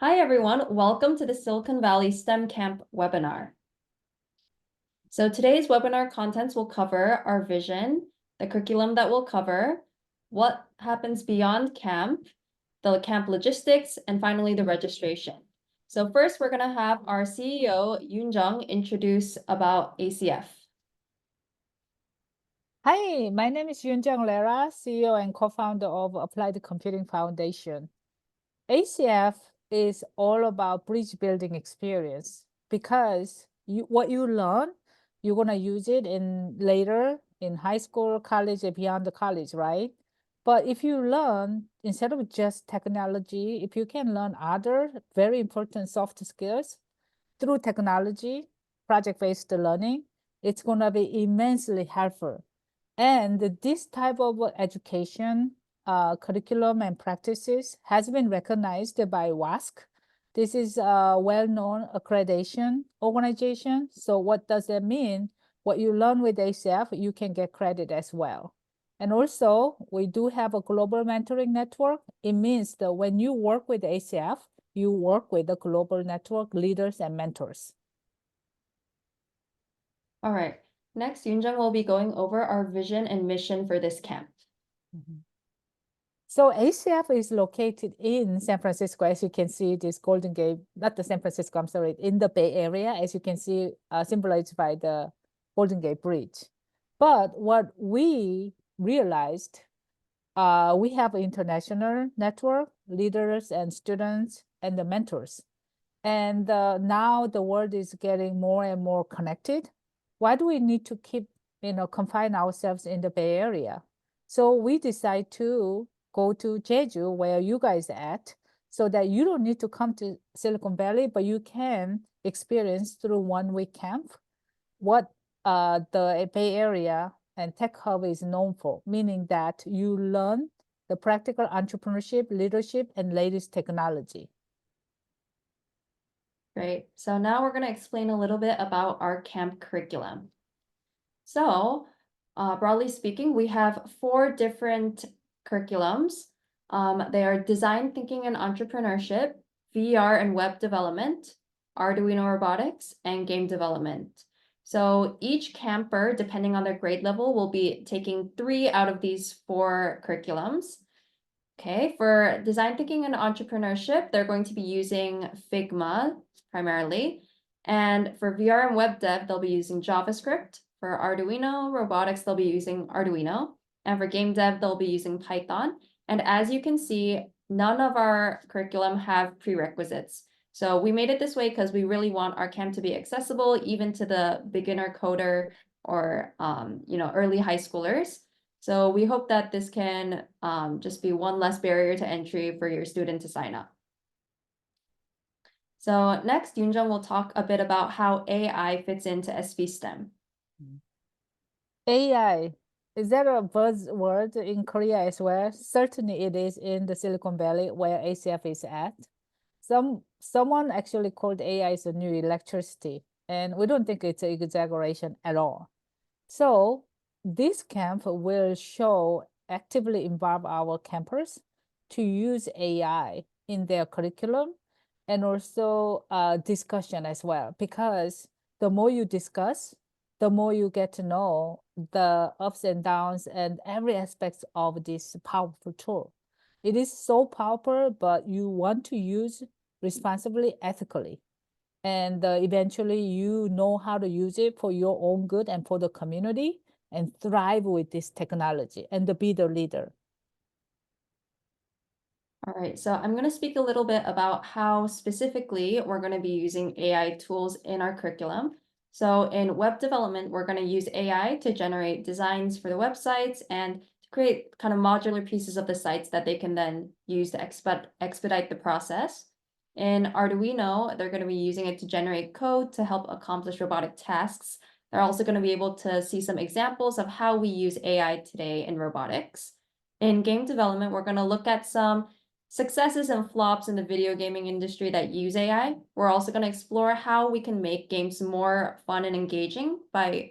Hi, everyone. Welcome to the Silicon Valley STEM Camp webinar. So today's webinar contents will cover our vision, the curriculum that we'll cover, what happens beyond camp, the camp logistics, and finally the registration. So first, we're going to have our CEO, Yoon Jung, introduce about ACF. Hi, my name is Yoon Lara, CEO and co-founder of Applied Computing Foundation. ACF is all about bridge building experience because what you learn, you're gonna use it later in high school, college, and beyond the college, right? But if you learn, instead of just technology, if you can learn other very important soft skills through technology, project-based learning, it's gonna be immensely helpful. And this type of education curriculum and practices has been recognized by WASC. This is a well-known accreditation organization. So what does that mean? What you learn with ACF, you can get credit as well. And also, we do have a global mentoring network. It means that when you work with ACF, you work with the global network leaders and mentors. All right. Next, Yoon Jung will be going over our vision and mission for this camp. So ACF is located in San Francisco. As you can see, this Golden Gate, not the San Francisco, I'm sorry, in the Bay Area, as you can see, symbolized by the Golden Gate Bridge. But what we realized, we have an international network, leaders and students and the mentors. And now the world is getting more and more connected. Why do we need to keep, confine ourselves in the Bay Area? So we decide to go to Jeju, where you guys are at, so that you don't need to come to Silicon Valley, but you can experience through 1 week camp what the Bay Area and Tech Hub is known for, meaning that you learn the practical entrepreneurship, leadership, and latest technology. Great. So now we're going to explain a little bit about our camp curriculum. So, broadly speaking, we have 4 different curriculums. They are design thinking and entrepreneurship, VR and web development, Arduino robotics, and game development. So each camper, depending on their grade level, will be taking 3 out of these 4 curriculums. Okay, for design thinking and entrepreneurship, they're going to be using Figma primarily. And for VR and web dev, they'll be using JavaScript. For Arduino robotics, they'll be using Arduino. And for game dev, they'll be using Python. And as you can see, none of our curriculum have prerequisites. So we made it this way because we really want our camp to be accessible even to the beginner coder or early high schoolers. So we hope that this can just be one less barrier to entry for your student to sign up. So next, Yoon Jung will talk a bit about how AI fits into SV STEM. AI, is that a buzzword in Korea as well? Certainly it is in the Silicon Valley where ACF is at. Someone actually called AI is a new electricity, and we don't think it's an exaggeration at all. So this camp will actively involve our campers to use AI in their curriculum and also discussion as well, because the more you discuss, the more you get to know the ups and downs and every aspect of this powerful tool. It is so powerful, but you want to use responsibly, ethically. And eventually you know how to use it for your own good and for the community and thrive with this technology and to be the leader. All right, so I'm going to speak a little bit about how specifically we're going to be using AI tools in our curriculum. So in web development, we're going to use AI to generate designs for the websites and to create kind of modular pieces of the sites that they can then use to expedite the process. In Arduino, they're going to be using it to generate code to help accomplish robotic tasks. They're also going to be able to see some examples of how we use AI today in robotics. In game development, we're going to look at some successes and flops in the video gaming industry that use AI. We're also going to explore how we can make games more fun and engaging by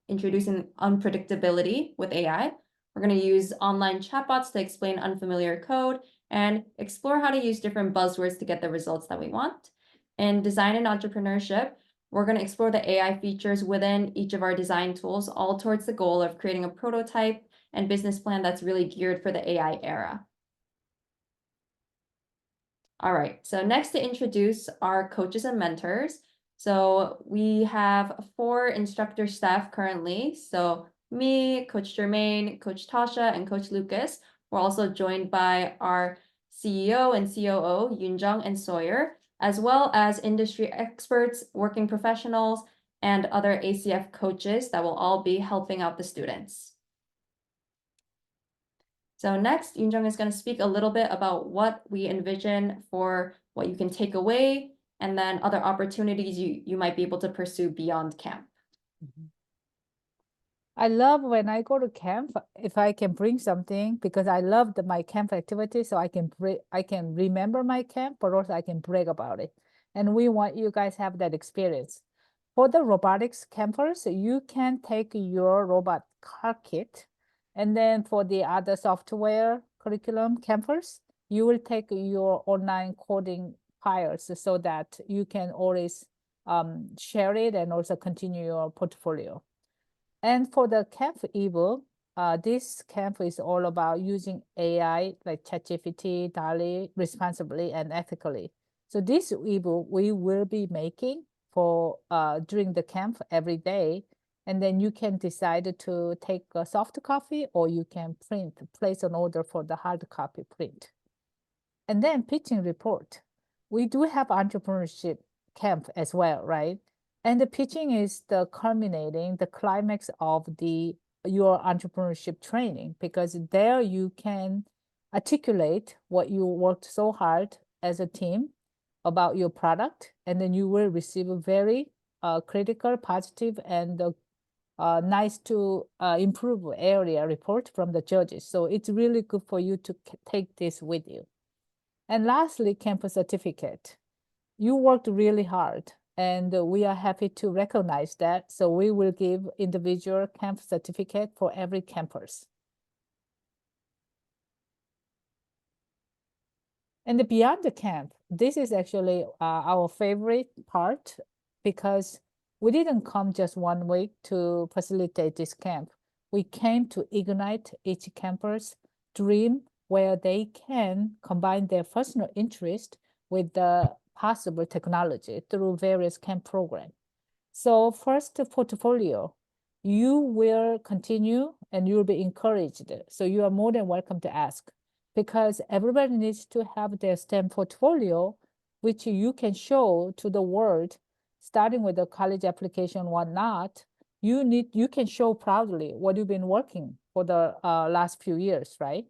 introducing unpredictability with AI. We're going to use online chatbots to explain unfamiliar code and explore how to use different buzzwords to get the results that we want. In design and entrepreneurship, we're going to explore the AI features within each of our design tools, all towards the goal of creating a prototype and business plan that's really geared for the AI era. All right, so next to introduce our coaches and mentors. So we have 4 instructor staff currently. So me, Coach Jermaine, Coach Tasha, and Coach Lucas. We're also joined by our CEO and COO, Yoonjung and Sawyer, as well as industry experts, working professionals, and other ACF coaches that will all be helping out the students. So next, Yoonjung is going to speak a little bit about what we envision for what you can take away, and then other opportunities you might be able to pursue beyond camp. I love when I go to camp, if I can bring something, because I love my camp activity, so I can remember my camp, but also I can brag about it. And we want you guys have that experience. For the robotics campers, you can take your robot car kit, and then for the other software curriculum campers, you will take your online coding files so that you can always share it and also continue your portfolio. And for the camp ebook, this camp is all about using AI like ChatGPT, DALL-E responsibly and ethically. So this ebook we will be making for during the camp every day, and then you can decide to take a soft copy or you can place an order for the hard copy print. And then pitching report. We do have entrepreneurship camp as well, right? And the pitching is the culminating, the climax of your entrepreneurship training, because there you can articulate what you worked so hard as a team about your product, and then you will receive a very critical, positive, and nice to improve area report from the judges. So it's really good for you to take this with you. And lastly, campus certificate. You worked really hard, and we are happy to recognize that. So we will give individual camp certificate for every campus. And beyond the camp, this is actually our favorite part, because we didn't come just 1 week to facilitate this camp. We came to ignite each camper's dream, where they can combine their personal interest with the possible technology through various camp programs. So first, the portfolio. You will continue and you'll be encouraged. So you are more than welcome to ask, because everybody needs to have their STEM portfolio, which you can show to the world, starting with the college application, whatnot. You can show proudly what you've been working for the last few years, right?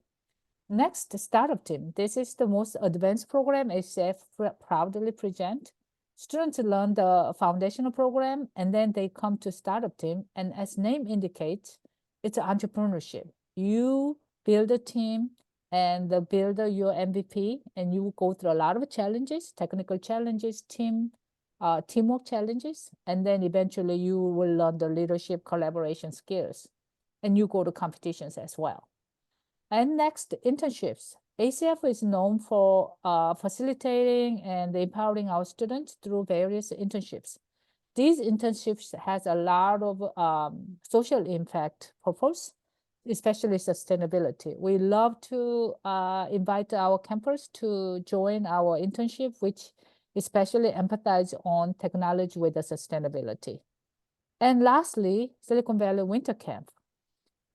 Next, the startup team. This is the most advanced program ACF proudly present. Students learn the foundational program, and then they come to startup team. And as name indicates, it's entrepreneurship. You build a team and build your MVP, and you go through a lot of challenges, technical challenges, teamwork challenges, and then eventually you will learn the leadership collaboration skills, and you go to competitions as well. And next, internships. ACF is known for facilitating and empowering our students through various internships. These internships has a lot of social impact purpose, especially sustainability. We love to invite our campers to join our internship, which especially empathize on technology with the sustainability. And lastly, Silicon Valley Winter Camp.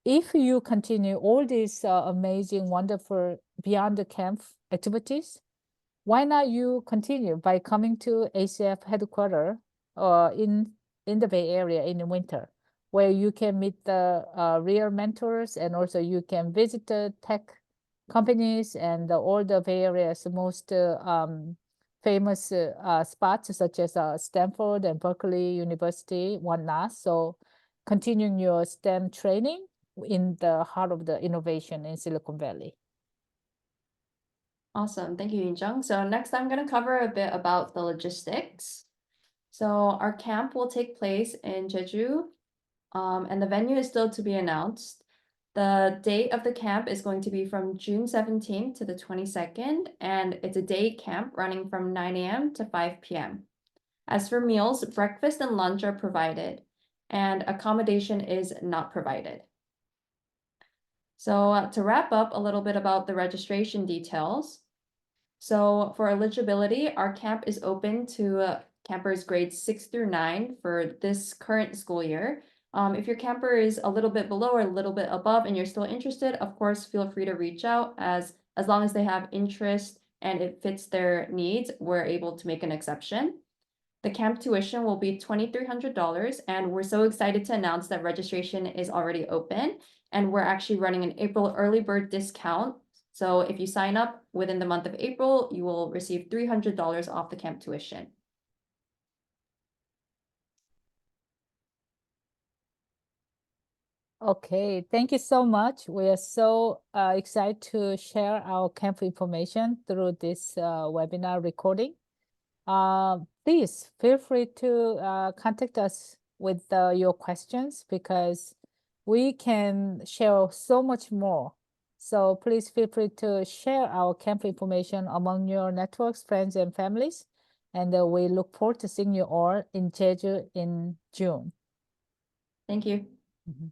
If you continue all these amazing, wonderful beyond the camp activities, why not you continue by coming to ACF headquarters in the Bay Area in the winter, where you can meet the real mentors, and also you can visit the tech companies and all the Bay Area's most famous spots, such as Stanford and Berkeley University, whatnot. So continuing your STEM training in the heart of the innovation in Silicon Valley. Awesome. Thank you, Yoonjung. So next I'm going to cover a bit about the logistics. So our camp will take place in Jeju, and the venue is still to be announced. The date of the camp is going to be from June 17th to the 22nd, and it's a day camp running from 9 a.m. to 5 p.m. As for meals, breakfast and lunch are provided, and accommodation is not provided. So to wrap up a little bit about the registration details. So for eligibility, our camp is open to campers grades 6 through 9 for this current school year. If your camper is a little bit below or a little bit above and you're still interested, of course, feel free to reach out as long as they have interest and it fits their needs, we're able to make an exception. The camp tuition will be $2,300, and we're so excited to announce that registration is already open, and we're actually running an April early bird discount. So if you sign up within the month of April, you will receive $300 off the camp tuition. Okay, thank you so much. We are so excited to share our camp information through this webinar recording. Please feel free to contact us with your questions because we can share so much more. So please feel free to share our camp information among your networks, friends, and families. And we look forward to seeing you all in Jeju in June. Thank you. Mhm.